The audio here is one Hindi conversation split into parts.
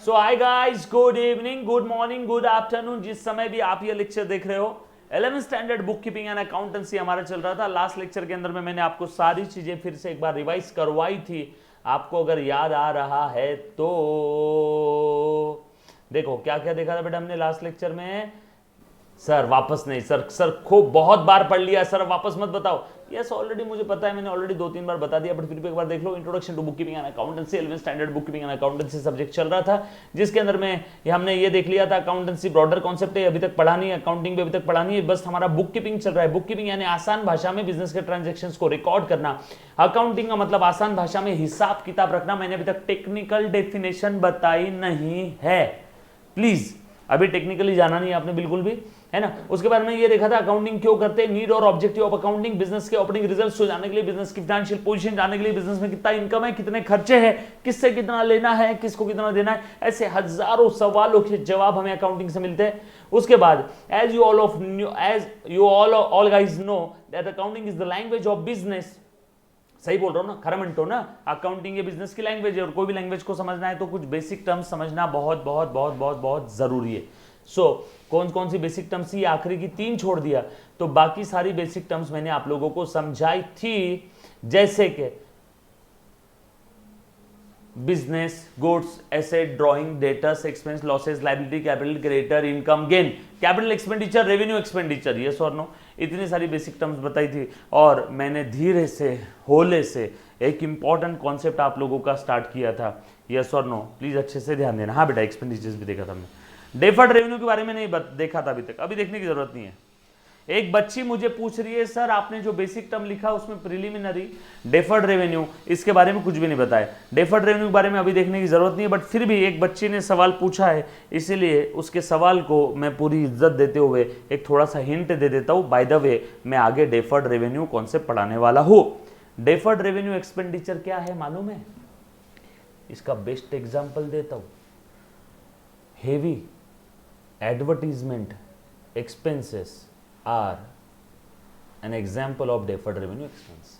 सो hi guys, good evening, good morning, good afternoon, जिस समय भी आप ये लेक्चर देख रहे हो। 11th standard bookkeeping and accountancy हमारा चल रहा था। लास्ट लेक्चर के अंदर में मैंने आपको सारी चीजें फिर से एक बार रिवाइज करवाई थी। आपको अगर याद आ रहा है तो देखो क्या क्या देखा था बेटा हमने लास्ट लेक्चर में। सर वापस नहीं, सर खूब बहुत बार पढ़ लिया सर, वापस मत बताओ। यस ऑलरेडी मुझे पता है, मैंने ऑलरेडी 2-3 बार बता दिया, बट फिर भी एक बार देख लो। Introduction to bookkeeping and accountancy, 11th standard bookkeeping and accountancy subject चल रहा था, जिसके अंदर में हमने ये देख लिया था अकाउंटेंसी ब्रॉडर कॉन्सेप्ट है, अभी तक पढ़ा नहीं, अकाउंटिंग भी अभी तक पढ़ा नहीं है, बस हमारा बुक कीपिंग चल रहा है। बुक कीपिंग यानी आसान भाषा में बिजनेस के ट्रांजेक्शंस को रिकॉर्ड करना। अकाउंटिंग का मतलब आसान भाषा में हिसाब किताब रखना। मैंने अभी तक टेक्निकल डेफिनेशन बताई नहीं है, प्लीज अभी टेक्निकली जाना नहीं आपने बिल्कुल भी, है ना। उसके बाद में ये देखा था अकाउंटिंग क्यों करते हैं, नीड और ऑब्जेक्टिव ऑफ अकाउंटिंग, बिजनेस के ऑपरेटिंग रिजल्ट्स को जानने के लिए, बिजनेस की फाइनेंशियल पोजीशन जानने के लिए, बिजनेस में कितना इनकम है, कितने खर्चे हैं, किससे कितना लेना है, किसको कितना देना है, ऐसे हजारों सवालों के जवाब हमें अकाउंटिंग से मिलते हैं। उसके बाद as you all guys know that accounting is the language of business. सही बोल रहा हूं ना, खरमंटो ना। अकाउंटिंग ये बिजनेस की लैंग्वेज है, और कोई भी लैंग्वेज को समझना है तो कुछ बेसिक टर्म्स समझना बहुत बहुत बहुत बहुत बहुत जरूरी है। कौन कौन सी बेसिक टर्म्स थी, आखिरी की 3 छोड़ दिया, तो बाकी सारी बेसिक टर्म्स मैंने आप लोगों को समझाई थी, जैसे कि business, goods, asset, drawing, debtors, expense, losses, liability, capital, creditor, income, gain, capital expenditure, revenue expenditure, yes और नो, इतनी सारी बेसिक टर्म्स बताई थी। और मैंने धीरे से होले से एक इंपॉर्टेंट कॉन्सेप्ट आप लोगों का स्टार्ट किया था, यस और नो, प्लीज अच्छे से ध्यान देना। हाँ बेटा, एक्सपेंडिचर्स भी देखा था हमने, डेफर्ड रेवेन्यू के बारे में नहीं देखा था अभी तक, अभी देखने की जरूरत नहीं है। एक बच्ची मुझे पूछ रही है सर आपने जो बेसिक टर्म लिखा उसमें प्रिलिमिनरी डेफर्ड रेवेन्यू, इसके बारे में कुछ भी नहीं बताया। डेफर्ड रेवेन्यू के बारे में अभी देखने की जरूरत नहीं है, बट फिर भी एक बच्ची ने सवाल पूछा है, इसीलिए उसके सवाल को मैं पूरी इज्जत देते हुए एक थोड़ा सा हिंट दे देता हूं। बाय द वे, मैं आगे डेफर्ड रेवेन्यू कॉन्सेप्ट पढ़ाने वाला हूं। डेफर्ड रेवेन्यू एक्सपेंडिचर क्या है मालूम है? इसका बेस्ट एग्जाम्पल देता हूं। Heavy advertisement expenses are an example of deferred revenue expense.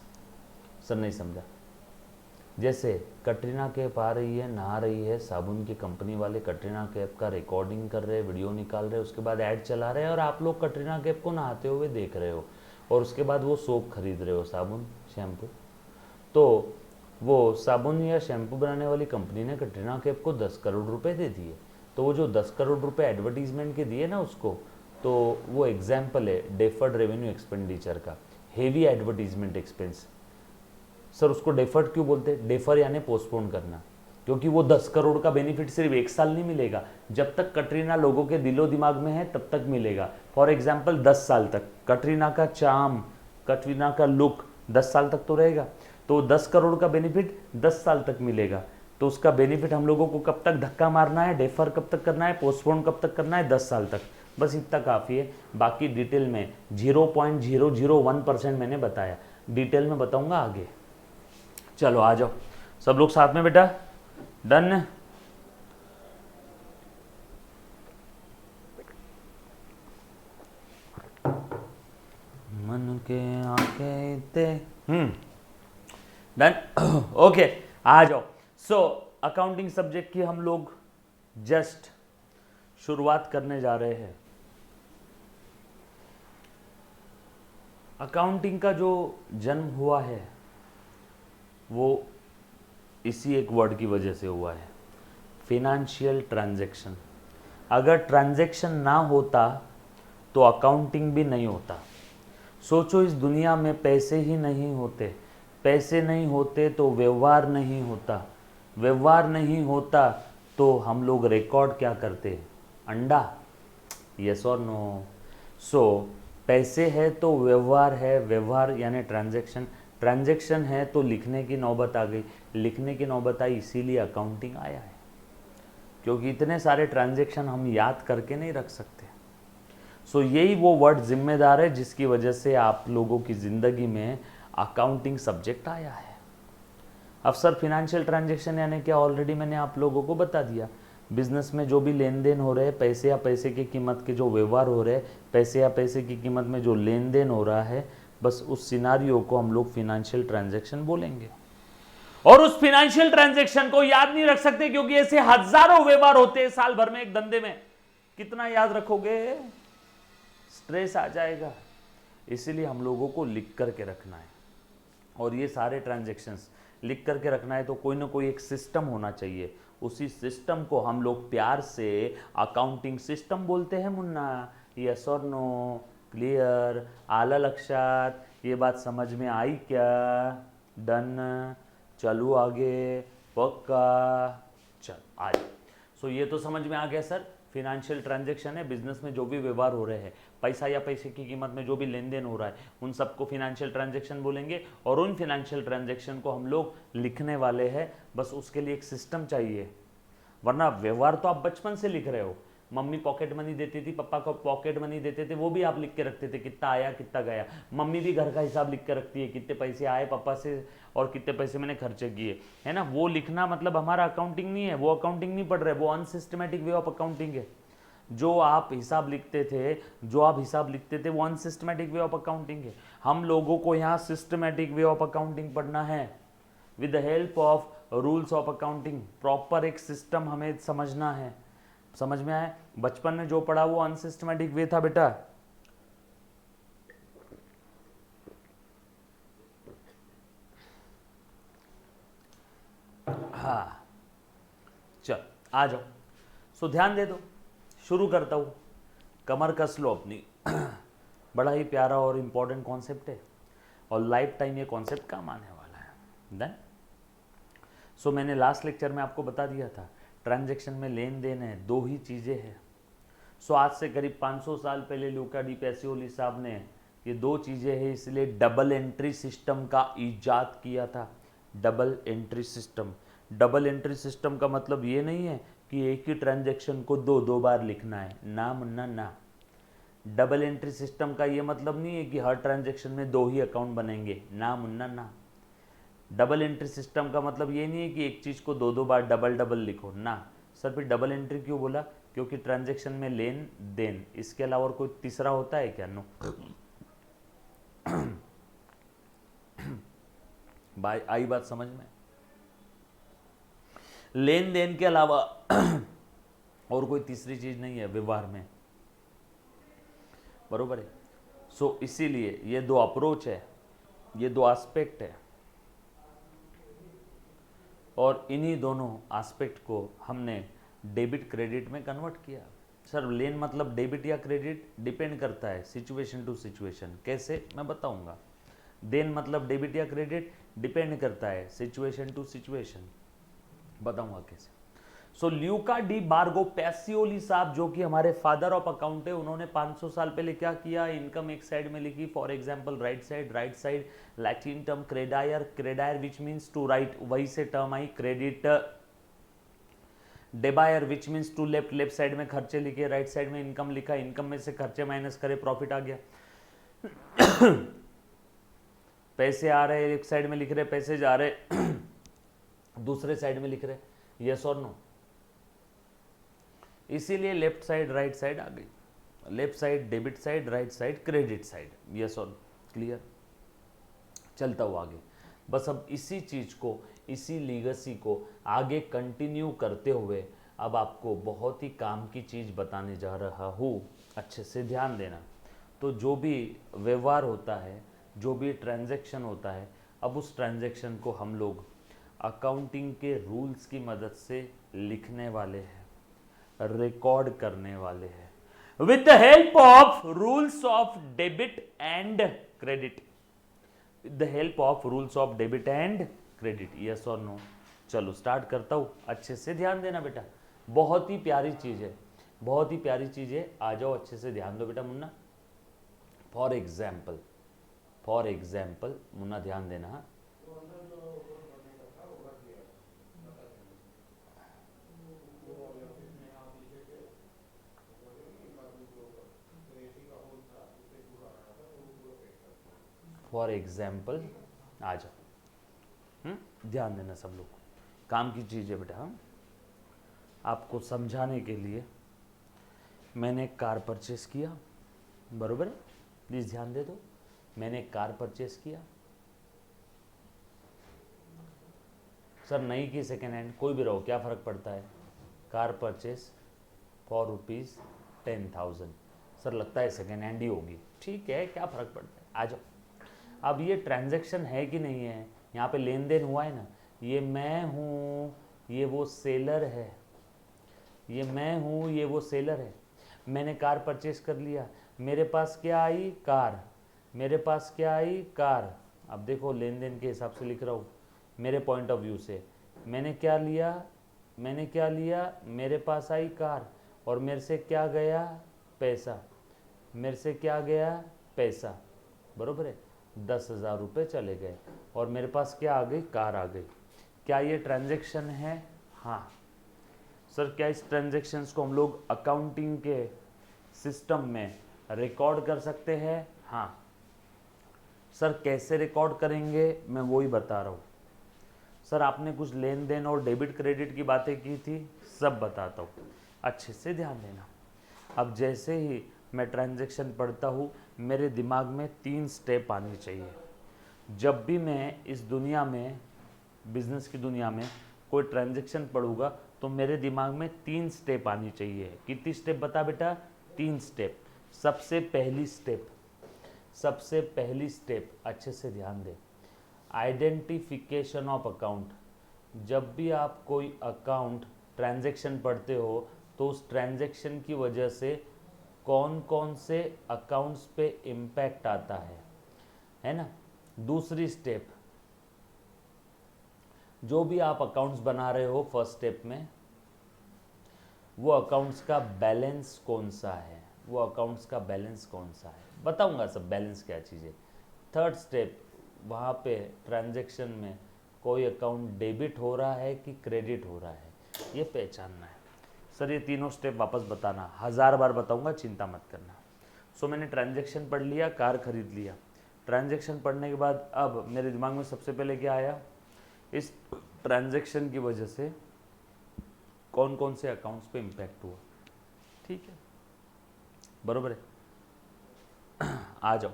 Sir नहीं समझा। जैसे कटरीना कैफ आ रही है, नहा रही है, साबुन की कंपनी वाले कटरीना कैफ का रिकॉर्डिंग कर रहे हैं, वीडियो निकाल रहे हैं, उसके बाद ऐड चला रहे हैं, और आप लोग कटरीना कैफ को नहाते हुए देख रहे हो, और उसके बाद वो सोप खरीद रहे हो, साबुन, शैम्पू। तो वो साबुन या शैम्पू बनाने वाली कंपनी ने कटरीना कैफ को 10 करोड़ रुपए दे दिए, तो वो जो 10 करोड़ रुपए एडवर्टीजमेंट के दिए ना उसको, तो वो एग्जाम्पल है डेफर्ड रेवेन्यू एक्सपेंडिचर का। Heavy advertisement expense. सर उसको डेफर्ड क्यों बोलते हैं? डेफर यानी पोस्टपोन करना, क्योंकि वो 10 करोड़ का बेनिफिट सिर्फ 1 साल नहीं मिलेगा, जब तक कटरीना लोगों के दिलो दिमाग में है तब तक मिलेगा। फॉर एग्जाम्पल 10 साल तक कटरीना का चार्म, कटरीना का लुक 10 साल तक तो रहेगा, तो 10 करोड़ का बेनिफिट 10 साल तक मिलेगा। तो उसका बेनिफिट हम लोगों को कब तक धक्का मारना है, डेफर कब तक करना है, पोस्टपोन कब तक करना है? 10 साल तक। बस इतना काफ़ी है। बाकी डिटेल में 0.001% मैंने बताया, डिटेल में बताऊंगा आगे। चलो आ जाओ सब लोग साथ में बेटा, डन। मन के आंखें डन। ओके आ जाओ। सो अकाउंटिंग सब्जेक्ट की हम लोग जस्ट शुरुआत करने जा रहे हैं। अकाउंटिंग का जो जन्म हुआ है वो इसी एक वर्ड की वजह से हुआ है, फिनेंशियल ट्रांजैक्शन। अगर ट्रांजैक्शन ना होता तो अकाउंटिंग भी नहीं होता। सोचो इस दुनिया में पैसे ही नहीं होते, पैसे नहीं होते तो व्यवहार नहीं होता, व्यवहार नहीं होता तो हम लोग रिकॉर्ड क्या करते? अंडा। यस और नो? सो पैसे है तो व्यवहार है, व्यवहार यानी ट्रांजैक्शन, ट्रांजैक्शन है तो लिखने की नौबत आ गई, लिखने की नौबत आई, इसीलिए अकाउंटिंग आया है, क्योंकि इतने सारे ट्रांजैक्शन हम याद करके नहीं रख सकते। सो यही वो वर्ड जिम्मेदार है जिसकी वजह से आप लोगों की ज़िंदगी में अकाउंटिंग सब्जेक्ट आया है। अब सर फिनेंशियल ट्रांजैक्शन यानी क्या? ऑलरेडी मैंने आप लोगों को बता दिया। बिजनेस में जो भी लेन देन हो रहे हैं, पैसे या पैसे की कीमत के जो व्यवहार हो रहे हैं, पैसे या पैसे की कीमत में जो लेन देन हो रहा है, बस उस सिनारियो को हम लोग फिनेंशियल ट्रांजैक्शन बोलेंगे। और उस फिनेंशियल ट्रांजैक्शन को याद नहीं रख सकते क्योंकि ऐसे हजारों व्यवहार होते हैं साल भर में एक धंधे में, कितना याद रखोगे, स्ट्रेस आ जाएगा। इसीलिए हम लोगों को लिख करके रखना है, और ये सारे ट्रांजैक्शंस लिख करके रखना है तो कोई ना कोई एक सिस्टम होना चाहिए। उसी सिस्टम को हम लोग प्यार से अकाउंटिंग सिस्टम बोलते हैं मुन्ना। यस और नो, क्लियर, आला लक्षात, ये बात समझ में आई क्या? डन, चलो आगे, पक्का, चल आज। सो ये तो समझ में आ गया सर, फिनेंशियल ट्रांजैक्शन है, बिजनेस में जो भी व्यवहार हो रहे हैं, पैसा या पैसे की कीमत में जो भी लेन देन हो रहा है, उन सबको फिनेंशियल ट्रांजैक्शन बोलेंगे। और उन फिनेंशियल ट्रांजैक्शन को हम लोग लिखने वाले हैं, बस उसके लिए एक सिस्टम चाहिए। वरना व्यवहार तो आप बचपन से लिख रहे हो, मम्मी पॉकेट मनी देती थी, पापा को पॉकेट मनी देते थे, वो भी आप लिख के रखते थे, कितना आया कितना गया। मम्मी भी घर का हिसाब लिख के रखती है, कितने पैसे आए पापा से और कितने पैसे मैंने खर्चे किए, है ना। वो लिखना मतलब हमारा अकाउंटिंग नहीं है, वो अकाउंटिंग नहीं पढ़ रहे, वो अनसिस्टमेटिक वे ऑफ अकाउंटिंग है। जो आप हिसाब लिखते थे, वो अनसिस्टमेटिक वे ऑफ अकाउंटिंग है। हम लोगों को यहाँ सिस्टमेटिक वे ऑफ अकाउंटिंग पढ़ना है with the help of rules of accounting. Proper एक सिस्टम हमें समझना है। समझ में आया? बचपन में जो पढ़ा वो अनसिस्टमेटिक वे था बेटा। हाँ, चल आ जाओ। सो ध्यान दे दो, शुरू करता हूँ। कमर कस लो अपनी। बड़ा ही प्यारा और इम्पोर्टेंट कॉन्सेप्ट है, और लाइफ टाइम ये कॉन्सेप्ट काम आने वाला है। देन सो मैंने लास्ट लेक्चर में आपको बता दिया था, ट्रांजैक्शन में लेन देन है, दो ही चीज़ें हैं। सो आज से करीब 500 साल पहले लूका डी पैसियोली साहब ने ये दो चीज़ें हैं, इसलिए डबल एंट्री सिस्टम का इजाद किया था। Double entry system, double entry system का मतलब ये नहीं है कि एक ही ट्रांजैक्शन को दो दो बार लिखना है, ना मुन्ना ना। डबल एंट्री सिस्टम का ये मतलब नहीं है कि हर ट्रांजैक्शन में दो ही अकाउंट बनेंगे, ना मुन्ना ना। डबल एंट्री सिस्टम का मतलब ये नहीं है कि एक चीज़ को दो दो बार डबल डबल लिखो ना। सर फिर डबल एंट्री क्यों बोला? क्योंकि ट्रांजैक्शन में लेन देन, इसके अलावा और कोई तीसरा होता है क्या? नो। भाई आई बात समझ में? लेन देन के अलावा और कोई तीसरी चीज नहीं है व्यवहार में, बरोबर है। सो इसीलिए ये दो अप्रोच है, ये दो एस्पेक्ट है, और इन्हीं दोनों एस्पेक्ट को हमने डेबिट क्रेडिट में कन्वर्ट किया। सर लेन मतलब डेबिट या क्रेडिट, डिपेंड करता है सिचुएशन टू सिचुएशन। कैसे, मैं बताऊंगा। देन मतलब डेबिट या क्रेडिट, डिपेंड करता है सिचुएशन टू सिचुएशन, बताऊंगा कैसे। सो ल्यूका डी बार्गो पैसियोली साहब, जो कि हमारे फादर ऑफ अकाउंट है, उन्होंने 500 साल पहले क्या किया, इनकम एक साइड में लिखी, for example right side Latin term क्रेडायर, क्रेडायर विच मीन्स टू राइट, वही से टर्म आई क्रेडिट। डेबायर which means to left, left side में खर्चे लिखे, राइट साइड में इनकम लिखा, इनकम में से खर्चे माइनस करे, प्रॉफिट आ गया। पैसे आ रहे एक साइड में लिख रहे, पैसे जा रहे दूसरे साइड में लिख रहे, यस और नो। इसीलिए लेफ्ट साइड राइट साइड आ गई, left side debit side, right side credit side, yes और क्लियर। चलता हुआ आगे, बस अब इसी चीज को, इसी लीगेसी को आगे कंटिन्यू करते हुए अब आपको बहुत ही काम की चीज बताने जा रहा हूँ। अच्छे से ध्यान देना। तो जो भी व्यवहार होता है, जो भी ट्रांजैक्शन होता है, अब उस ट्रांजैक्शन को हम लोग अकाउंटिंग के रूल्स की मदद से लिखने वाले हैं, रिकॉर्ड करने वाले हैं with the help of rules of debit and credit, with the help of rules of debit and credit, yes और नो। चलो स्टार्ट करता हूं, अच्छे से ध्यान देना बेटा, बहुत ही प्यारी चीज है, बहुत ही प्यारी चीज है। आ जाओ, अच्छे से ध्यान दो बेटा मुन्ना। फॉर एग्जाम्पल मुन्ना ध्यान देना। हाँ, फॉर एग्जाम्पल आ जाओ, ध्यान देना सब लोग, काम की चीज़ है बेटा। हाँ, आपको समझाने के लिए मैंने एक कार परचेस किया, बरोबर है, प्लीज़ ध्यान दे दो। मैंने एक कार परचेस किया, सर नई की सेकेंड हैंड कोई भी रहो, क्या फ़र्क पड़ता है? कार परचेस फॉर ₹10,000, सर लगता है सेकेंड हैंड ही होगी, ठीक है, क्या फ़र्क पड़ता है, आ जाओ। अब ये ट्रांजैक्शन है कि नहीं है, यहाँ पे लेन देन हुआ है ना, ये मैं हूँ, ये वो सेलर है, ये मैं हूँ, ये वो सेलर है। मैंने कार परचेस कर लिया, मेरे पास क्या आई? कार। मेरे पास क्या आई? कार। अब देखो लेन देन के हिसाब से लिख रहा हूँ, मेरे पॉइंट ऑफ व्यू से। मैंने क्या लिया? मैंने क्या लिया? मेरे पास आई कार और मेरे से क्या गया? पैसा। मेरे से क्या गया? पैसा, बरोबर है। 10,000 रुपये चले गए और मेरे पास क्या आ गई? कार आ गई। क्या ये ट्रांजैक्शन है? हाँ। सर क्या इस ट्रांजैक्शंस को हम लोग अकाउंटिंग के सिस्टम में रिकॉर्ड कर सकते हैं? हाँ। सर कैसे रिकॉर्ड करेंगे, मैं वो ही बता रहा हूँ। सर आपने कुछ लेन देन और डेबिट क्रेडिट की बातें की थी, सब बताता हूँ, अच्छे से ध्यान देना। अब जैसे ही मैं ट्रांजैक्शन पढ़ता हूँ, मेरे दिमाग में 3 स्टेप आनी चाहिए। जब भी मैं इस दुनिया में, बिजनेस की दुनिया में कोई ट्रांजैक्शन पढ़ूंगा तो मेरे दिमाग में 3 स्टेप आनी चाहिए। कितनी स्टेप बता बेटा? 3 स्टेप। सबसे पहली स्टेप अच्छे से ध्यान दें, आइडेंटिफिकेशन ऑफ अकाउंट। जब भी आप कोई अकाउंट ट्रांजैक्शन पढ़ते हो तो उस ट्रांजैक्शन की वजह से कौन कौन से अकाउंट्स पे इम्पैक्ट आता है ना। दूसरी स्टेप, जो भी आप अकाउंट्स बना रहे हो फर्स्ट स्टेप में, वो अकाउंट्स का बैलेंस कौन सा है, वो अकाउंट्स का बैलेंस कौन सा है, बताऊंगा सब बैलेंस क्या चीज़ है। थर्ड स्टेप, वहाँ पे ट्रांजैक्शन में कोई अकाउंट डेबिट हो रहा है कि क्रेडिट हो रहा है, ये पहचानना है। सर ये तीनों स्टेप वापस बताना, 1000 बार बताऊंगा, चिंता मत करना। सो मैंने ट्रांजैक्शन पढ़ लिया, कार खरीद लिया। ट्रांजैक्शन पढ़ने के बाद अब मेरे दिमाग में सबसे पहले क्या आया, इस ट्रांजैक्शन की वजह से कौन कौन से अकाउंट्स पे इम्पैक्ट हुआ, ठीक है, बरोबर है। आ जाओ।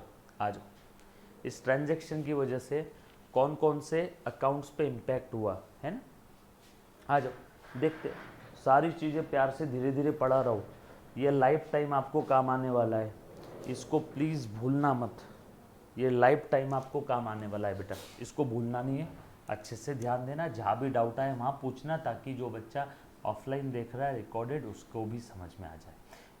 इस ट्रांजैक्शन की वजह से कौन कौन से अकाउंट्स पे इम्पैक्ट हुआ है ना, आ जाओ देखते। सारी चीज़ें प्यार से धीरे धीरे पढ़ा रहो, ये लाइफ टाइम आपको काम आने वाला है, इसको प्लीज़ भूलना मत। ये लाइफ टाइम आपको काम आने वाला है बेटा, इसको भूलना नहीं है। अच्छे से ध्यान देना, जहाँ भी डाउट आए वहाँ पूछना, ताकि जो बच्चा ऑफलाइन देख रहा है रिकॉर्डेड उसको भी समझ में आ जाए।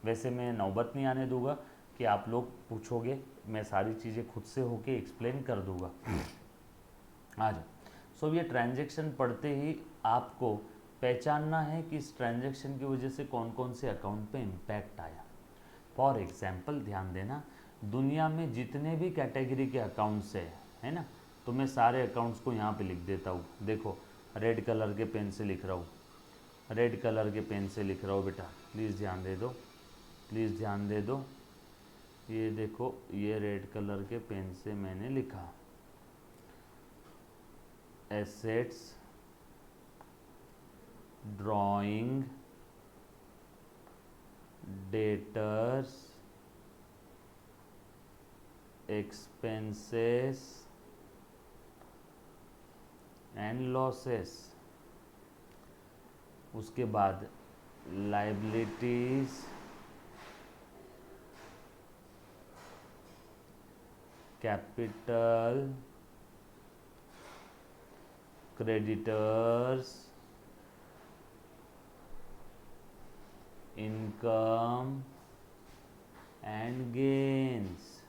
वैसे मैं नौबत नहीं आने दूंगा कि आप लोग पूछोगे, मैं सारी चीज़ें खुद से होके एक्सप्लेन कर दूंगा। आ जाओ। सो ये ट्रांजैक्शन पढ़ते ही आपको पहचानना है कि इस ट्रांजैक्शन की वजह से कौन कौन से अकाउंट पे इम्पैक्ट आया। फॉर एग्जाम्पल ध्यान देना, दुनिया में जितने भी कैटेगरी के अकाउंट्स है ना, तो मैं सारे अकाउंट्स को यहाँ पे लिख देता हूँ। देखो रेड कलर के पेन से लिख रहा हूँ, रेड कलर के पेन से लिख रहा हूँ बेटा, प्लीज़ ध्यान दे दो, प्लीज़ ध्यान दे दो। ये देखो, ये रेड कलर के पेन से मैंने लिखा, assets, drawing, debtors, expenses and losses. उसके बाद liabilities, capital, creditors, income and gains.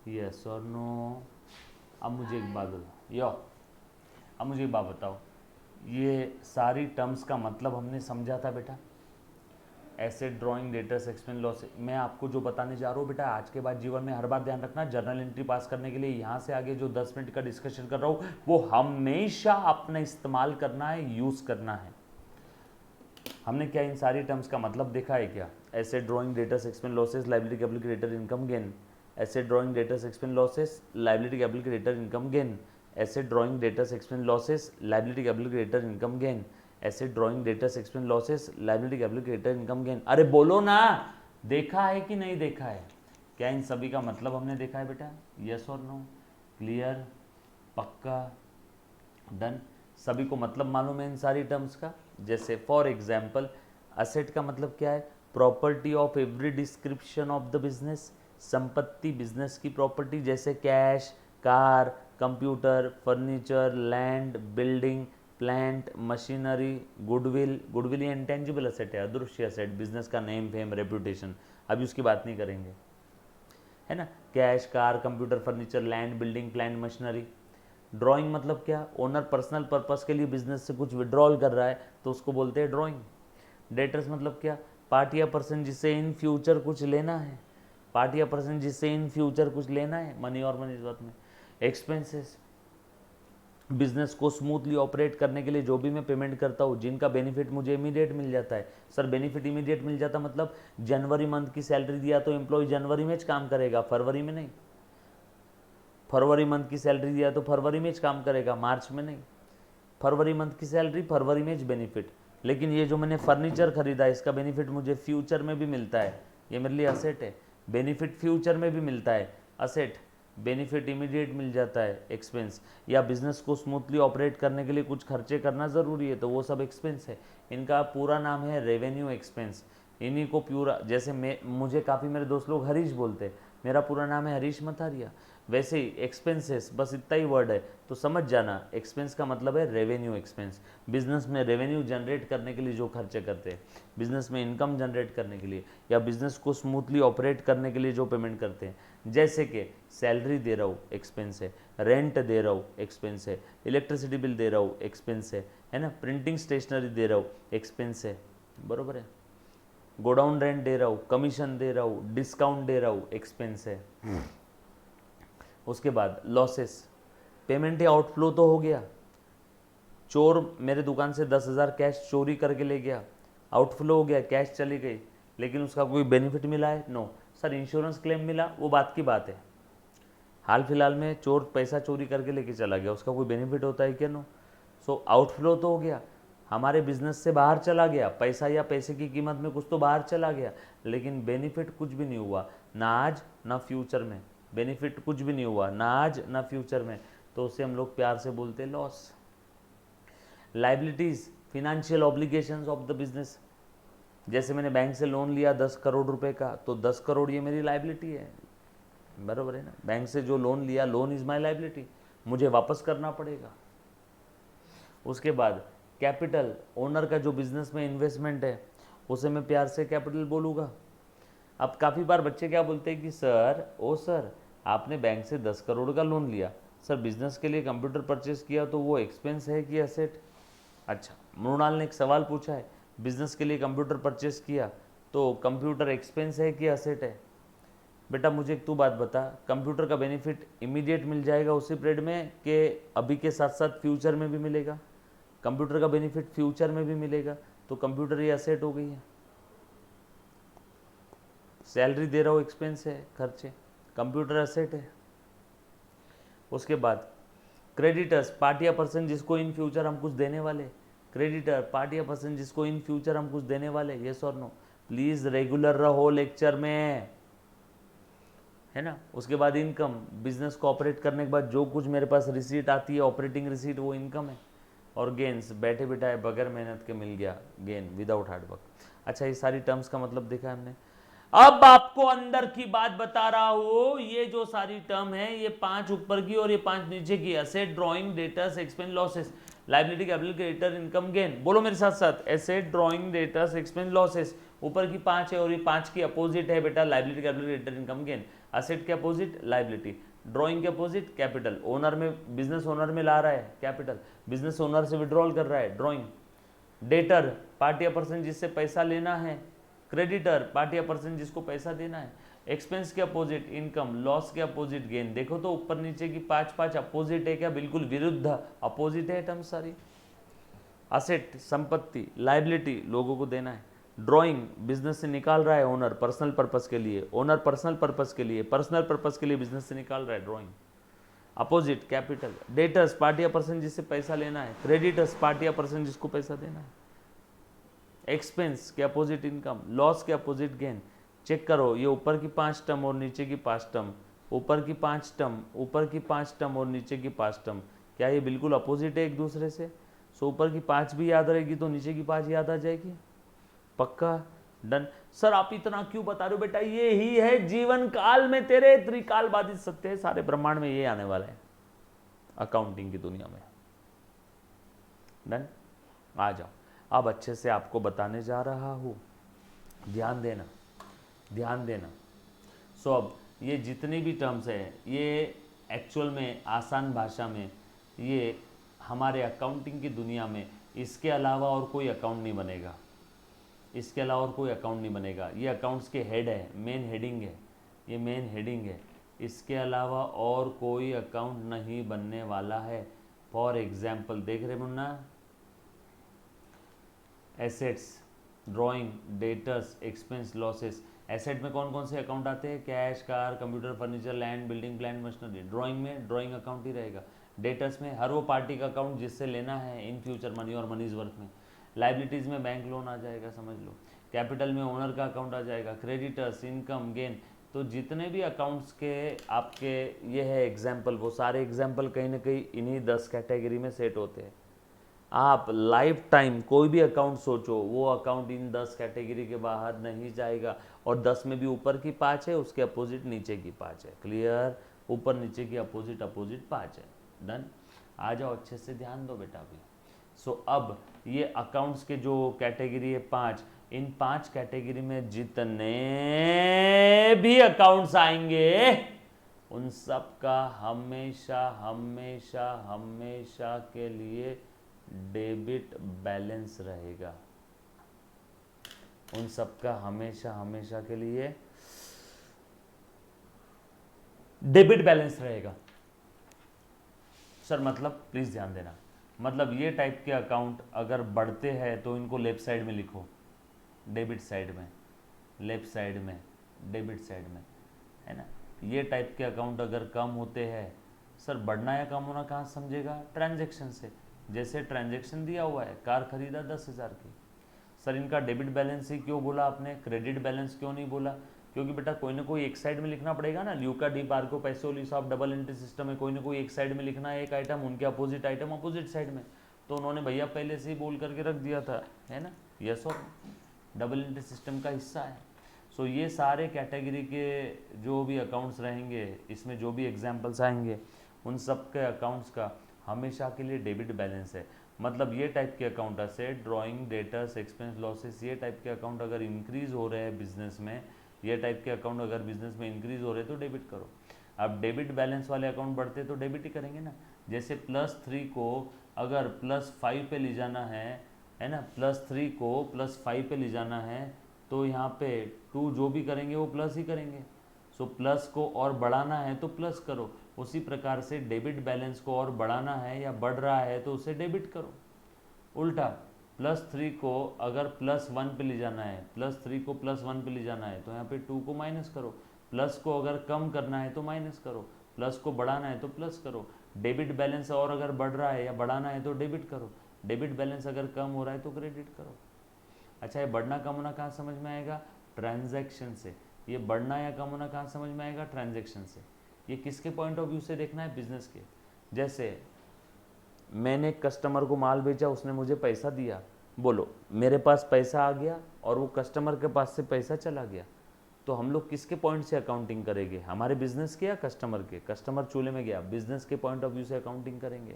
Yes और नो। अब मुझे एक बात बताओ, अब मुझे एक बात बताओ, ये सारी टर्म्स का मतलब हमने समझा था बेटा। Asset, drawing, debtors, expense, loss. मैं आपको जो बताने जा रहा हूँ बेटा, आज के बाद जीवन में हर बार ध्यान रखना, जर्नल एंट्री पास करने के लिए यहाँ से आगे जो 10 मिनट का डिस्कशन कर रहा हूँ वो हमेशा अपना इस्तेमाल करना है, यूज़ करना है। हमने क्या इन सारी टर्म्स का मतलब देखा है क्या? Asset, drawing, debtors, expense, losses, liability, capital, creditor, income, gain. Asset, drawing, debtors, expense, losses, liability, capital, creditor, income, gain. Asset, drawing, debtors, expense, losses, liability, capital, creditor, income, gain. Asset, drawing, debtors, expense, losses, liability, capital, creditor, income, gain. अरे बोलो ना, देखा है कि नहीं देखा है? क्या इन सभी का मतलब हमने देखा है बेटा? यस और नो? क्लियर? पक्का? डन। सभी को मतलब मालूम है इन सारी टर्म्स का। जैसे फॉर एग्जाम्पल असेट का मतलब क्या है, property of every description of the business, संपत्ति बिजनेस की प्रॉपर्टी, जैसे cash, car, computer, furniture, land, building, plant, machinery, goodwill. Goodwill ये इंटेंजिबल असेट है, अदृश्य असेट, बिजनेस का नेम, फेम, रेपुटेशन, अभी उसकी बात नहीं करेंगे, है ना। Cash, car, computer, furniture, land, building, plant, machinery. Drawing मतलब क्या, ओनर पर्सनल पर्पस के लिए बिजनेस से कुछ विड्रॉल कर रहा है तो उसको बोलते हैं ड्राइंग। डेटर्स मतलब क्या, पार्टी या पर्सन जिससे इन फ्यूचर कुछ लेना है, पार्टी या पर्सन जिससे इन फ्यूचर कुछ लेना है, मनी और मनी वर्थ में। एक्सपेंसेस, बिजनेस को स्मूथली ऑपरेट करने के लिए जो भी मैं पेमेंट करता हूँ, जिनका बेनिफिट मुझे इमीडिएट मिल जाता है। सर बेनिफिट इमीडिएट मिल जाता मतलब जनवरी मंथ की सैलरी दिया तो एम्प्लॉय जनवरी में काम करेगा, फरवरी में नहीं। फरवरी मंथ की सैलरी दिया तो फरवरी में काम करेगा, मार्च में नहीं। फरवरी मंथ की सैलरी, फरवरी में बेनिफिट। लेकिन ये जो मैंने फर्नीचर खरीदा इसका बेनिफिट मुझे फ्यूचर में भी मिलता है, ये मेरे लिए असेट है। बेनिफिट फ्यूचर में भी मिलता है, असेट। बेनिफिट इमीडिएट मिल जाता है, एक्सपेंस। या बिजनेस को स्मूथली ऑपरेट करने के लिए कुछ खर्चे करना ज़रूरी है तो वो सब एक्सपेंस है। इनका पूरा नाम है रेवेन्यू एक्सपेंस। इन्हीं को पूरा, जैसे मुझे काफ़ी मेरे दोस्त लोग हरीश बोलते हैं, मेरा पूरा नाम है हरीश मथारिया। वैसे ही एक्सपेंसेस, बस इतना ही वर्ड है तो समझ जाना, एक्सपेंस का मतलब है रेवेन्यू एक्सपेंस। बिजनेस में रेवेन्यू जनरेट करने के लिए जो खर्चे करते हैं, बिजनेस में इनकम जनरेट करने के लिए या बिजनेस को स्मूथली ऑपरेट करने के लिए जो पेमेंट करते हैं, जैसे कि सैलरी दे रहा हूँ एक्सपेंस है, रेंट दे रहा हूँ एक्सपेंस है, इलेक्ट्रिसिटी बिल दे रहा हूँ एक्सपेंस है ना, प्रिंटिंग स्टेशनरी दे रहा हूँ एक्सपेंस है, बरोबर है। गोडाउन रेंट दे रहा हूँ, कमीशन दे रहा हूँ, डिस्काउंट दे रहा हूँ, एक्सपेंस है। उसके बाद लॉसेस, पेमेंट या आउटफ्लो तो हो गया, चोर मेरे दुकान से 10,000 कैश चोरी करके ले गया, आउटफ्लो हो गया, कैश चली गई, लेकिन उसका कोई बेनिफिट मिला है? नो। सर इंश्योरेंस क्लेम मिला, वो बात की बात है। हाल फिलहाल में चोर पैसा चोरी करके लेके चला गया, उसका कोई बेनिफिट होता है क्या? नो। सो आउटफ्लो तो हो गया, हमारे बिजनेस से बाहर चला गया, पैसा या पैसे की कीमत में कुछ तो बाहर चला गया, लेकिन बेनिफिट कुछ भी नहीं हुआ, ना आज ना फ्यूचर में। बेनिफिट कुछ भी नहीं हुआ, ना आज ना फ्यूचर में, तो उसे हम लोग प्यार से बोलते हैं loss. Liabilities, financial obligations of the business. जैसे मैंने बैंक से लोन लिया 10 करोड़ रुपए का, तो 10 करोड़ ये मेरी लाइबिलिटी है, बराबर है ना। बैंक से जो लोन लिया, लोन इज माई लाइबिलिटी, मुझे वापस करना पड़ेगा। उसके बाद कैपिटल, ओनर का जो बिजनेस में इन्वेस्टमेंट है उसे मैं प्यार से कैपिटल बोलूँगा। अब काफ़ी बार बच्चे क्या बोलते हैं कि सर आपने बैंक से 10 करोड़ का लोन लिया, सर बिजनेस के लिए कंप्यूटर परचेस किया तो वो एक्सपेंस है कि एसेट? अच्छा, मृणाल ने एक सवाल पूछा है, बिजनेस के लिए कंप्यूटर परचेस किया तो कंप्यूटर एक्सपेंस है कि एसेट है? बेटा मुझे एक तू बात बता, कंप्यूटर का बेनिफिट इमीडिएट मिल जाएगा उसी पीरियड में कि अभी के साथ साथ फ्यूचर में भी मिलेगा? कंप्यूटर का बेनिफिट फ्यूचर में भी मिलेगा, तो कंप्यूटर ये एसेट हो गई है। सैलरी दे रहा हूँ, एक्सपेंस है, खर्चे, कंप्यूटर एसेट है। उसके बाद क्रेडिटर्स, पार्टी या पर्सन जिसको इन फ्यूचर हम कुछ देने वाले, क्रेडिटर पार्टी या पर्सन जिसको इन फ्यूचर हम कुछ देने वाले, यस और नो। प्लीज रेगुलर रहो लेक्चर में, है ना। उसके बाद इनकम, बिजनेस को ऑपरेट करने के बाद जो कुछ मेरे पास रिसीट आती है, ऑपरेटिंग रिसीट, वो इनकम है। और गेन्स, बैठे बिठाए बगैर मेहनत के मिल गया गेन, विदाउट हार्डवर्क। अच्छा, ये सारी टर्म्स का मतलब देखा हमने। अब आपको अंदर की बात बता रहा हूं, ये जो सारी टर्म है, ये 5 ऊपर की और ये 5 नीचे की, asset, drawing, debtors, expense, losses, liability, capital, creditor, income, gain. बोलो मेरे साथ साथ, asset, drawing, debtors, expense, losses. ऊपर की 5 है और ये 5 की अपोजिट है बेटा, liability, capital, creditor, income, gain. Asset के अपोजिट लायबिलिटी, ड्राइंग के अपोजिट कैपिटल, ओनर में, बिजनेस ओनर में ला रहा है कैपिटल, बिजनेस ओनर से विड्रॉल कर रहा है ड्राइंग। डेटर, पार्टी या पर्सन जिससे पैसा लेना है, क्रेडिटर, पार्टी या पर्सन जिसको पैसा देना है। एक्सपेंस के अपोजिट इनकम, लॉस के अपोजिट गेन। देखो तो ऊपर नीचे की 5 अपोजिट है क्या? बिल्कुल विरुद्ध अपोजिट है टर्म सारी। असेट, संपत्ति, लायबिलिटी, लोगों को देना है। ड्राइंग, बिजनेस से निकाल रहा है ओनर पर्सनल पर्पस के लिए, ओनर पर्सनल पर्पस के लिए, पर्सनल पर्पस के लिए बिजनेस से निकाल रहा है drawing. Opposite capital. Debtors, party या पर्सन जिससे पैसा लेना है, क्रेडिटर्स, पार्टी या पर्सन जिसको पैसा देना है। एक्सपेंस के अपोजिट इनकम, लॉस के अपोजिट गेन। चेक करो, ये ऊपर की 5 टर्म और नीचे की 5 टर्म, ऊपर की 5 टर्म, ऊपर की 5 टर्म और नीचे की 5 टर्म, क्या ये बिल्कुल अपोजिट है एक दूसरे से? सो ऊपर की 5 भी याद रहेगी तो नीचे की 5 याद आ जाएगी। पक्का? डन। सर आप इतना क्यों बता रहे हो बेटा? ये ही है जीवन काल में तेरे त्रिकाल बाधित सत्य है, सारे ब्रह्मांड में ये आने वाला है अकाउंटिंग की दुनिया में। डन। आ जाओ, अब अच्छे से आपको बताने जा रहा हूं, ध्यान देना, ध्यान देना। सो अब ये जितनी भी टर्म्स है ये एक्चुअल में आसान भाषा में ये हमारे अकाउंटिंग की दुनिया में इसके अलावा और कोई अकाउंट नहीं बनेगा, इसके अलावा और कोई अकाउंट नहीं बनेगा। ये अकाउंट्स के हेड है, मेन हेडिंग है, ये मेन हेडिंग है, इसके अलावा और कोई अकाउंट नहीं बनने वाला है। फॉर एग्जाम्पल देख रहे Munna, assets, drawing, debtors, expense, losses. Asset में कौन कौन से अकाउंट आते हैं? Cash, car, computer, furniture, land, building, plant, machinery. Drawing में ड्राइंग अकाउंट ही रहेगा। डेटर्स में हर वो पार्टी का अकाउंट जिससे लेना है इन फ्यूचर मनी और मनीज वर्थ में। लाइबिलिटीज़ में बैंक लोन आ जाएगा, समझ लो। कैपिटल में ओनर का अकाउंट आ जाएगा। Creditors, income, gain. तो जितने भी अकाउंट्स के आपके ये है एग्जाम्पल, वो सारे एग्जाम्पल कहीं ना कहीं इन्हीं 10 कैटेगरी में सेट होते हैं। आप लाइफ टाइम कोई भी अकाउंट सोचो, वो अकाउंट इन 10 कैटेगरी के बाहर नहीं जाएगा। और 10 में भी ऊपर की 5 है, उसके अपोजिट नीचे की 5 है। क्लियर? ऊपर नीचे की अपोजिट अपोजिट 5 है। डन। आ जाओ, अच्छे से ध्यान दो बेटा अभी। सो अब ये अकाउंट्स के जो कैटेगरी है 5, इन 5 कैटेगरी में जितने भी अकाउंट्स आएंगे उन सब का हमेशा हमेशा हमेशा के लिए डेबिट बैलेंस रहेगा। उन सब का हमेशा हमेशा के लिए डेबिट बैलेंस रहेगा। सर मतलब प्लीज ध्यान देना, मतलब ये टाइप के अकाउंट अगर बढ़ते हैं तो इनको लेफ्ट साइड में लिखो, डेबिट साइड में, लेफ्ट साइड में, डेबिट साइड में, है ना। ये टाइप के अकाउंट अगर कम होते हैं, सर बढ़ना या कम होना कहाँ समझेगा? ट्रांजैक्शन से। जैसे ट्रांजैक्शन दिया हुआ है, कार खरीदा 10,000 की, सर इनका डेबिट बैलेंस ही क्यों बोला आपने, क्रेडिट बैलेंस क्यों नहीं बोला? क्योंकि बेटा कोई ना कोई एक साइड में लिखना पड़ेगा ना। ल्यूका डी बार्को पैसो लिसाफ डबल एंट्री सिस्टम है, कोई ना कोई एक साइड में लिखना है एक आइटम, उनके अपोजिट आइटम अपोजिट साइड में। तो उन्होंने भैया पहले से ही बोल करके रख दिया था, है ना। यस और डबल एंट्री सिस्टम का हिस्सा है। सो ये सारे कैटेगरी के जो भी अकाउंट्स रहेंगे, इसमें जो भी एग्जाम्पल्स आएंगे, उन सब के अकाउंट्स का हमेशा के लिए डेबिट बैलेंस है। मतलब ये टाइप के account asset, drawing, debtors, expense, losses, ये टाइप के अकाउंट अगर इंक्रीज हो रहे हैं बिजनेस में, ये टाइप के अकाउंट अगर बिजनेस में इंक्रीज हो रहे हैं तो डेबिट करो। अब डेबिट बैलेंस वाले अकाउंट बढ़ते तो डेबिट ही करेंगे ना। जैसे +3 को अगर +5 पे ले जाना है ना, +3 को +5 पे ले जाना है तो यहाँ पे 2 जो भी करेंगे वो प्लस ही करेंगे। सो प्लस को और बढ़ाना है तो प्लस करो। उसी प्रकार से डेबिट बैलेंस को और बढ़ाना है या बढ़ रहा है तो उसे डेबिट करो। उल्टा +3 को अगर +1 पे ले जाना है, +3 को +1 पे ले जाना है तो यहाँ पे 2 को माइनस करो। प्लस को अगर कम करना है तो माइनस करो, प्लस को बढ़ाना है तो प्लस करो। डेबिट बैलेंस और अगर बढ़ रहा है या बढ़ाना है तो डेबिट करो। डेबिट बैलेंस अगर कम हो रहा है तो क्रेडिट करो। अच्छा, ये बढ़ना कम होना कहाँ समझ में आएगा? ट्रांजैक्शन से। ये बढ़ना या कम होना कहाँ समझ में आएगा? ट्रांजैक्शन से। ये किसके पॉइंट ऑफ व्यू से देखना है? बिजनेस के। जैसे मैंने कस्टमर को माल बेचा, उसने मुझे पैसा दिया, बोलो मेरे पास पैसा आ गया और वो कस्टमर के पास से पैसा चला गया, तो हम लोग किसके पॉइंट से अकाउंटिंग करेंगे? हमारे बिजनेस के या कस्टमर के? कस्टमर चूल्हे में गया, बिजनेस के पॉइंट ऑफ व्यू से अकाउंटिंग करेंगे।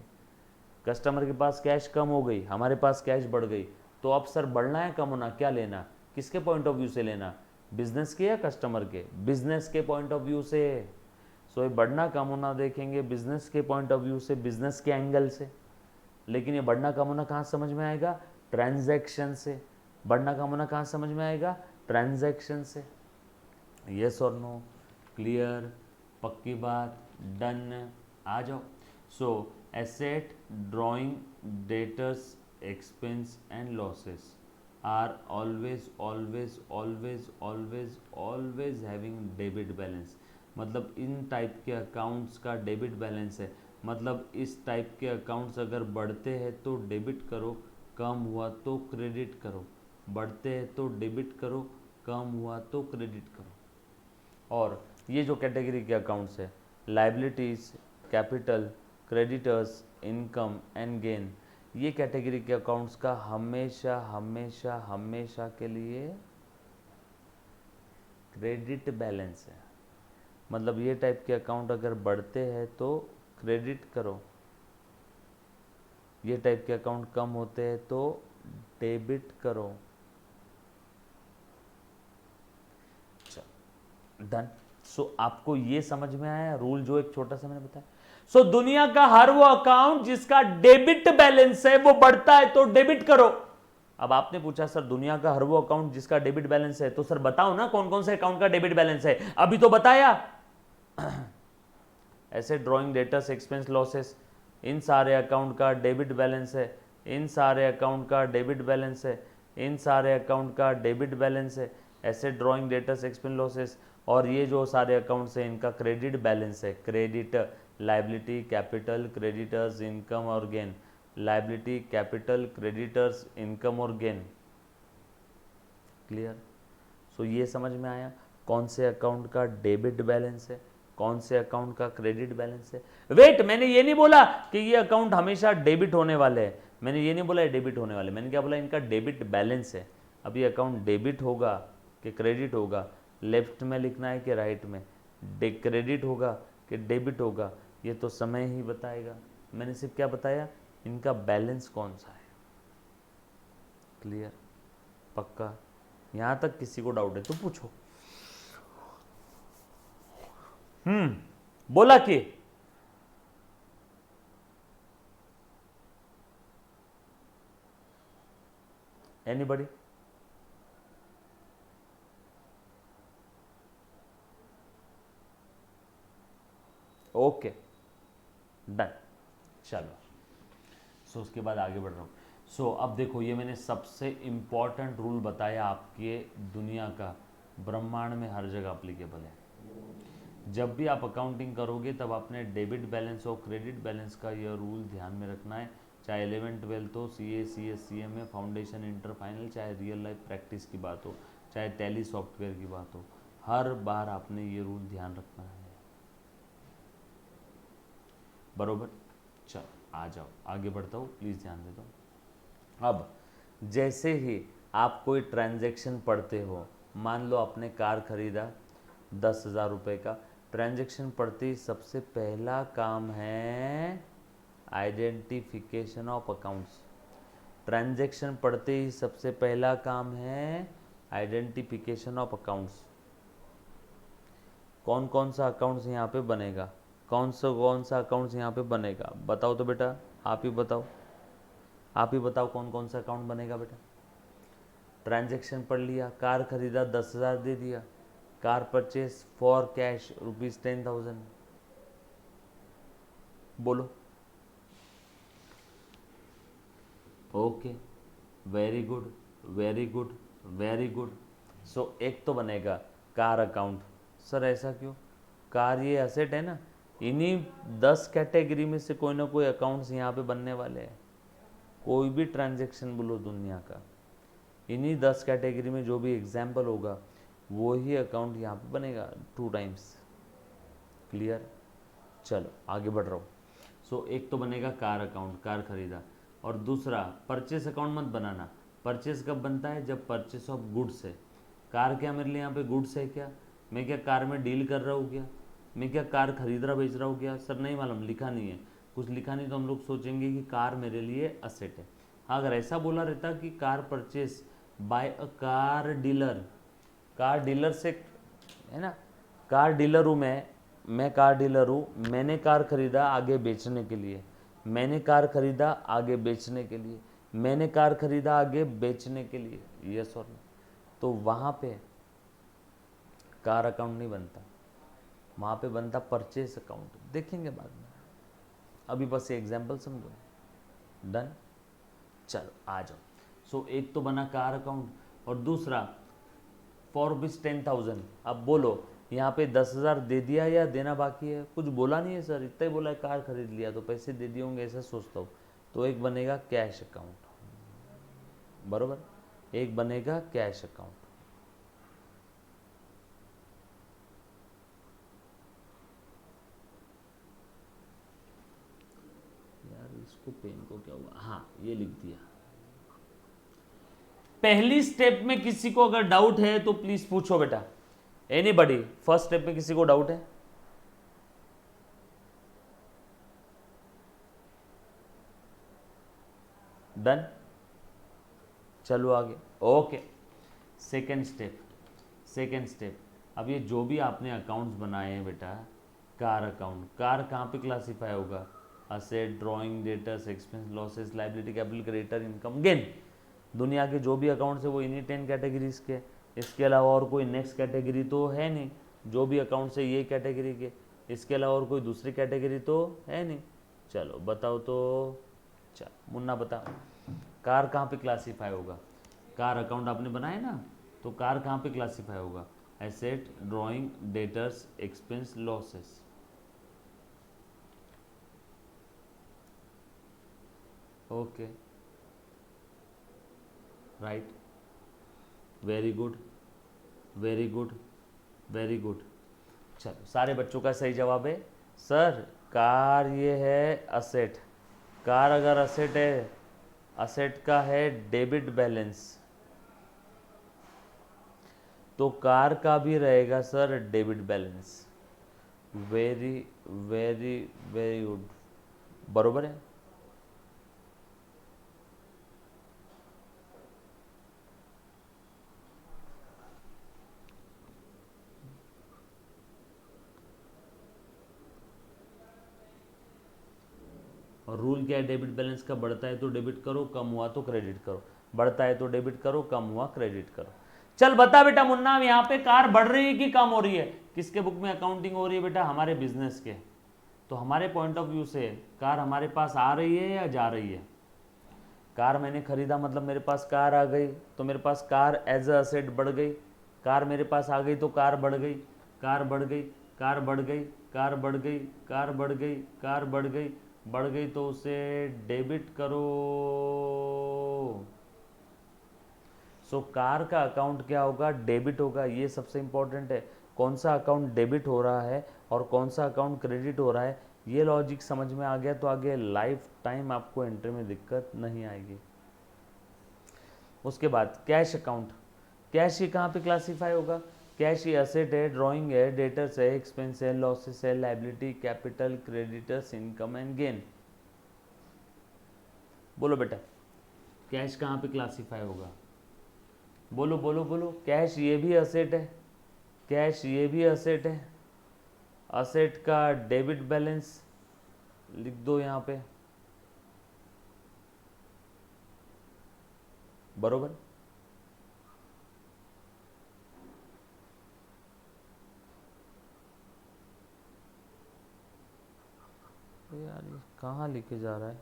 कस्टमर के पास कैश कम हो गई, हमारे पास कैश बढ़ गई, तो अब सर बढ़ना है कम होना क्या लेना, किसके पॉइंट ऑफ व्यू से लेना? बिजनेस के या कस्टमर के? बिजनेस के पॉइंट ऑफ व्यू से। सो ये बढ़ना कम होना देखेंगे बिजनेस के पॉइंट ऑफ व्यू से, बिजनेस के एंगल से। लेकिन ये बढ़ना कम होना कहाँ समझ में आएगा? ट्रांजैक्शन से। बढ़ना कम होना कहाँ समझ में आएगा? ट्रांजैक्शन से। यस और नो? क्लियर? पक्की बात? डन? आ जाओ। So asset, drawing, debtors, expense and losses are always always always always always having debit balance. मतलब इन टाइप के अकाउंट्स का डेबिट बैलेंस है। मतलब इस टाइप के अकाउंट्स अगर बढ़ते हैं तो डेबिट करो, कम हुआ तो क्रेडिट करो। बढ़ते हैं तो डेबिट करो, कम हुआ तो क्रेडिट करो। और ये जो कैटेगरी के अकाउंट्स है, liabilities, capital, creditors, income and gain, ये कैटेगरी के अकाउंट्स का हमेशा हमेशा हमेशा के लिए क्रेडिट बैलेंस है। मतलब ये टाइप के अकाउंट अगर बढ़ते हैं तो क्रेडिट करो, ये टाइप के अकाउंट कम होते हैं तो डेबिट करो। डन। सो आपको ये समझ में आया रूल जो एक छोटा सा मैंने बताया। सो दुनिया का हर वो अकाउंट जिसका डेबिट बैलेंस है वो बढ़ता है तो डेबिट करो। अब आपने पूछा सर दुनिया का हर वो अकाउंट जिसका डेबिट बैलेंस है, तो सर बताओ ना कौन कौन से अकाउंट का डेबिट बैलेंस है, अभी तो बताया। ऐसे ड्रॉइंग डेटर्स एक्सपेंस लॉसेस, इन सारे अकाउंट का डेबिट बैलेंस है, इन सारे अकाउंट का डेबिट बैलेंस है, इन सारे अकाउंट का डेबिट बैलेंस है। ऐसे ड्रॉइंग डेटर्स एक्सपेंस लॉसेस, और ये जो सारे अकाउंट्स हैं इनका क्रेडिट बैलेंस है। Credit, liability, capital, creditors, income और gain. Liability, capital, creditors, income और गेन। क्लियर? सो ये समझ में आया कौन से अकाउंट का डेबिट बैलेंस है, कौन से अकाउंट का क्रेडिट बैलेंस है। वेट, मैंने ये नहीं बोला कि ये अकाउंट हमेशा डेबिट होने वाले हैं, मैंने ये नहीं बोला डेबिट होने वाले, मैंने क्या बोला इनका डेबिट बैलेंस है। अब ये अकाउंट डेबिट होगा कि क्रेडिट होगा, लेफ्ट में लिखना है कि राइट में, क्रेडिट होगा कि डेबिट होगा, ये तो समय ही बताएगा। मैंने सिर्फ क्या बताया, इनका बैलेंस कौन सा है। क्लियर? पक्का? यहां तक किसी को डाउट है तो पूछो। बोला कि एनीबडी? Okay, done. चलो, सो उसके बाद आगे बढ़ रहा हूँ। सो अब देखो, ये मैंने सबसे इम्पॉर्टेंट रूल बताया आपके दुनिया का, ब्रह्मांड में हर जगह अप्लीकेबल है। जब भी आप अकाउंटिंग करोगे तब आपने डेबिट बैलेंस और क्रेडिट बैलेंस का यह रूल ध्यान में रखना है। चाहे 11th-12th हो, CA, CS, CMA, foundation, inter, final, चाहे रियल लाइफ प्रैक्टिस की बात हो, चाहे टैली सॉफ्टवेयर की बात हो, हर बार आपने ये रूल ध्यान रखना है। बरोबर? चलो आ जाओ, आगे बढ़ता हूँ, प्लीज़ ध्यान दे दो। अब जैसे ही आप कोई ट्रांजैक्शन पढ़ते हो, मान लो आपने कार खरीदा 10,000 रुपये का, ट्रांजैक्शन पढ़ते ही सबसे पहला काम है आइडेंटिफिकेशन ऑफ अकाउंट्स। ट्रांजैक्शन पढ़ते ही सबसे पहला काम है आइडेंटिफिकेशन ऑफ अकाउंट्स। कौन कौन सा अकाउंट्स यहाँ पे बनेगा, कौन सा अकाउंट्स यहाँ पे बनेगा, बताओ तो बेटा, आप ही बताओ, आप ही बताओ कौन कौन सा अकाउंट बनेगा बेटा। ट्रांजैक्शन पढ़ लिया, कार खरीदा 10,000 दे दिया, कार परचेस फॉर कैश ₹10,000, बोलो। Okay, very good, very good, very good. So एक तो बनेगा कार अकाउंट। सर ऐसा क्यों? कार ये एसेट है ना, इन्हीं 10 कैटेगरी में से कोई ना कोई अकाउंट्स यहाँ पे बनने वाले हैं। कोई भी ट्रांजैक्शन बोलो दुनिया का, इन्हीं 10 कैटेगरी में जो भी एग्जाम्पल होगा वो ही अकाउंट यहाँ पे बनेगा 2 टाइम्स। क्लियर? चलो आगे बढ़ रहा हूँ। सो एक तो बनेगा कार अकाउंट, कार खरीदा, और दूसरा परचेस अकाउंट मत बनाना। परचेस कब बनता है? जब परचेस ऑफ गुड्स है। कार क्या मेरे लिए यहाँ पे गुड्स है क्या? मैं क्या कार में डील कर रहा हूँ क्या? मैं क्या कार खरीद रहा बेच रहा हूँ क्या? सर नहीं मालूम, लिखा नहीं है, कुछ लिखा नहीं तो हम लोग सोचेंगे कि कार मेरे लिए असेट है। हाँ, अगर ऐसा बोला रहता कि car purchase by a car dealer, car dealer से, है ना, कार डीलर हूँ मैं कार डीलर हूँ, मैंने कार खरीदा आगे बेचने के लिए, मैंने कार खरीदा आगे बेचने के लिए, मैंने कार खरीदा आगे बेचने के लिए, यस और नो, तो वहाँ पे कार अकाउंट नहीं बनता, वहाँ पे बनता परचेस अकाउंट। देखेंगे बाद में, अभी बस ये एग्जाम्पल समझो। डन? चलो आ जाओ। सो एक तो बना कार अकाउंट, और दूसरा फॉर ₹10,000। अब बोलो यहाँ पे 10,000 दे दिया या देना बाकी है? कुछ बोला नहीं है सर, इतना ही बोला है कार खरीद लिया तो पैसे दे दिए होंगे, ऐसा सोचता हूँ। तो एक बनेगा कैश अकाउंट, बरोबर, एक बनेगा कैश अकाउंट। यार इसको पेन को क्या हुआ, हाँ ये लिख दिया। पहली स्टेप में किसी को अगर डाउट है तो प्लीज पूछो बेटा, एनीबॉडी, फर्स्ट स्टेप में किसी को डाउट है? डन, चलो आगे। ओके, सेकेंड स्टेप, अब ये जो भी आपने अकाउंट्स बनाए हैं बेटा, कार अकाउंट, कार कहाँ पे क्लासीफाई होगा? Asset, drawing, debtors, expense, losses, liability, capital, creditor, income, gain. दुनिया के जो भी अकाउंट्स है वो इन्हीं 10 कैटेगरीज के, इसके अलावा और कोई नेक्स्ट कैटेगरी तो है नहीं। जो भी अकाउंट्स है ये कैटेगरी के, इसके अलावा और कोई दूसरी कैटेगरी तो है नहीं। चलो बताओ तो, चलो मुन्ना बता, कार कहाँ पे क्लासीफाई होगा? कार अकाउंट आपने बनाया ना, तो कार कहाँ पे क्लासीफाई होगा? Asset, drawing, debtors, expense, losses. Okay, right, very good, very good, very good. चलो सारे बच्चों का सही जवाब है सर, कार ये है असेट। कार अगर असेट है, असेट का है डेबिट बैलेंस, तो कार का भी रहेगा sir debit balance. Very very very good, बरोबर है। और रूल क्या है डेबिट बैलेंस का? बढ़ता है तो डेबिट करो, कम हुआ तो क्रेडिट करो। बढ़ता है तो डेबिट करो, कम हुआ क्रेडिट करो। चल बता बेटा मुन्ना, यहाँ पे कार बढ़ रही है कि कम हो रही है? किसके बुक में अकाउंटिंग हो रही है बेटा? हमारे बिजनेस के। तो हमारे पॉइंट ऑफ व्यू से कार हमारे पास आ रही है या जा रही है? कार मैंने खरीदा मतलब मेरे पास कार आ गई, तो मेरे पास कार एज अ असेट बढ़ गई। कार मेरे पास आ गई तो कार बढ़ गई, कार बढ़ गई, कार बढ़ गई, कार बढ़ गई, कार बढ़ गई, कार बढ़ गई, बढ़ गई तो उसे डेबिट करो। सो कार का अकाउंट क्या होगा? डेबिट होगा। ये सबसे इंपॉर्टेंट है, कौन सा अकाउंट डेबिट हो रहा है और कौन सा अकाउंट क्रेडिट हो रहा है। ये लॉजिक समझ में आ गया तो आगे लाइफ टाइम आपको एंट्री में दिक्कत नहीं आएगी। उसके बाद कैश अकाउंट, कैश ही कहाँ पे क्लासीफाई होगा? कैश ही असेट है, ड्रॉइंग है, डेटर्स है, एक्सपेंस है, लॉसेस है, liability, capital, creditors, income and gain. बोलो बेटा, कैश कहाँ पे क्लासीफाई होगा? बोलो बोलो बोलो। कैश ये भी असेट है, कैश ये भी असेट है। असेट का डेबिट बैलेंस लिख दो यहाँ पे, बरोबर। यार ये कहाँ लिखे जा रहा है?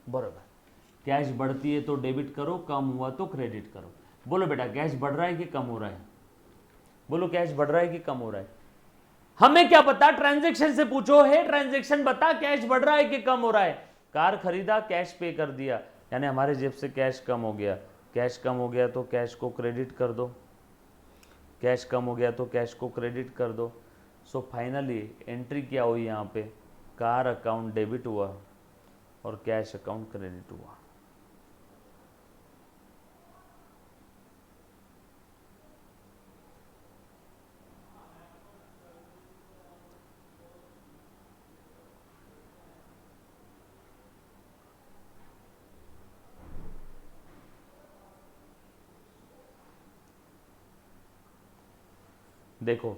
बरोबर, कैश बढ़ती है तो डेबिट करो, कम हुआ तो क्रेडिट करो। बोलो बेटा, कैश बढ़ रहा है कि कम हो रहा है? बोलो, कैश बढ़ रहा है कि कम हो रहा है? हमें क्या पता, ट्रांजैक्शन से पूछो। है ट्रांजैक्शन बता, कैश बढ़ रहा है कि कम हो रहा है? कार खरीदा, कैश पे कर दिया, यानी हमारे जेब से कैश कम हो गया। कैश कम हो गया तो कैश को क्रेडिट कर दो, कैश कम हो गया तो कैश को क्रेडिट कर दो। सो फाइनली एंट्री क्या हुई यहाँ पे? कार अकाउंट डेबिट हुआ और कैश अकाउंट क्रेडिट हुआ। देखो,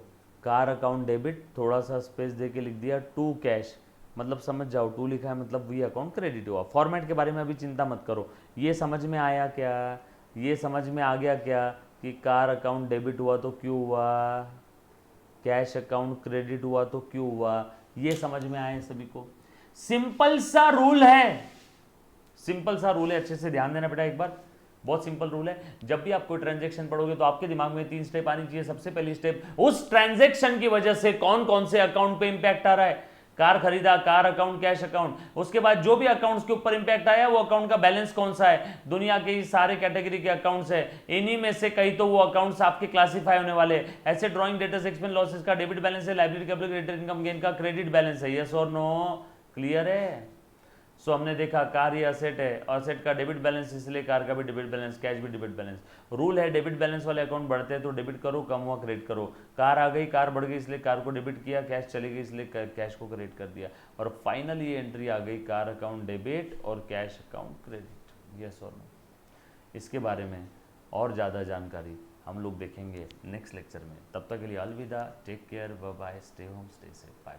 कार अकाउंट डेबिट, थोड़ा सा स्पेस देके लिख दिया टू कैश, मतलब समझ जाओ, टू लिखा है मतलब वी अकाउंट क्रेडिट हुआ। फॉर्मेट के बारे में अभी चिंता मत करो। ये समझ में आया क्या? ये समझ में आ गया क्या कि कार अकाउंट डेबिट हुआ तो क्यों हुआ, कैश अकाउंट क्रेडिट हुआ तो क्यों हुआ? ये समझ में आया सभी को? सिंपल सा रूल है, सिंपल सा रूल है, अच्छे से ध्यान देना बेटा एक बार। बहुत सिंपल रूल है। जब भी आप कोई ट्रांजैक्शन पढ़ोगे तो आपके दिमाग में 3 स्टेप आनी चाहिए। सबसे पहली स्टेप, उस ट्रांजैक्शन की वजह से कौन कौन से अकाउंट पे इंपैक्ट आ रहा है। कार खरीदा, कार अकाउंट, कैश अकाउंट, उसके बाद जो भी अकाउंट्स के ऊपर इंपैक्ट आया वो अकाउंट का बैलेंस कौन सा है, दुनिया के सारे कैटेगरी के अकाउंट्स है, इन्हीं में से कहीं तो वो अकाउंट्स आपके क्लासिफाई होने वाले। ऐसे ड्रॉइंग डेटर्स एक्सपेंस लॉसेस का डेबिट बैलेंस है, liability capital credit income gain का क्रेडिट बैलेंस है। यस और नो, क्लियर है। सो हमने देखा कार ये असेट है, असेट का डेबिट बैलेंस, इसलिए कार का भी डेबिट बैलेंस, कैश भी डेबिट बैलेंस। रूल है डेबिट बैलेंस वाले अकाउंट बढ़ते हैं तो डेबिट करो, कम हुआ क्रेडिट करो। कार आ गई, कार बढ़ गई इसलिए कार को डेबिट किया, कैश चली गई इसलिए कैश को क्रेडिट कर दिया। और फाइनली ये एंट्री आ गई, कार अकाउंट डेबिट और कैश अकाउंट क्रेडिट। यस और नो। इसके बारे में और ज़्यादा जानकारी हम लोग देखेंगे नेक्स्ट लेक्चर में। तब तक के लिए अलविदा, take care, bye bye, stay home, stay safe, bye.